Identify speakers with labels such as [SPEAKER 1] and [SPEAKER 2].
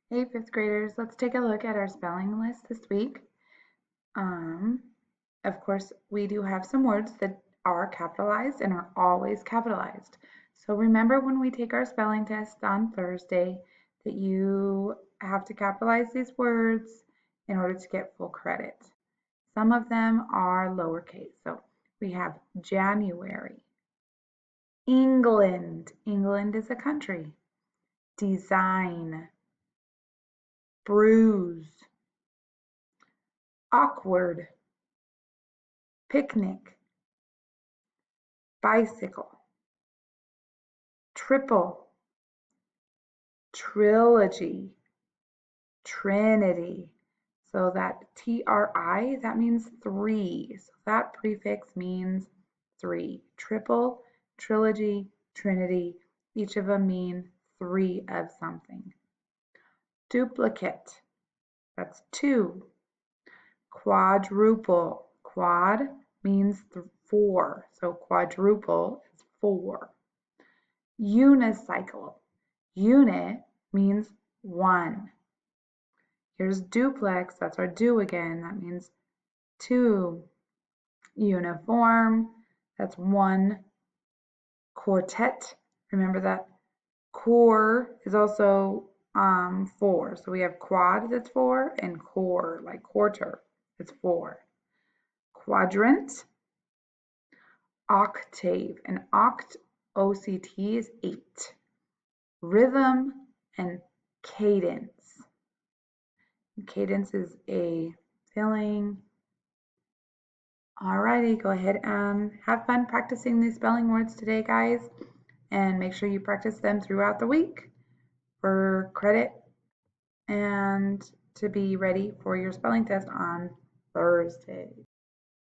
[SPEAKER 1] Hey, fifth graders, let's take a look at our spelling list this week. Um, of course, we do have some words that are capitalized and are always capitalized. So remember when we take our spelling test on Thursday that you have to capitalize these words in order to get full credit. Some of them are lowercase. So we have January. England. England is a country. Design. Bruise. Awkward. Picnic, bicycle, triple, trilogy, trinity. So that TRI, that means three. So that prefix means three. Triple, trilogy, trinity, each of them mean three of something. Duplicate, that's two. Quadruple, quad means four. So quadruple is four. Unicycle. Unit means one. Here's duplex, that's our do again, that means two. Uniform, that's one. Quartet, remember that core is also four. So we have quad, that's four, and core, like quarter, it's four. Quadrant, octave, and OCT is 8. Rhythm and cadence. Cadence is a feeling. Alrighty, go ahead and have fun practicing these spelling words today, guys. And make sure you practice them throughout the week for credit and to be ready for your spelling test on Thursday.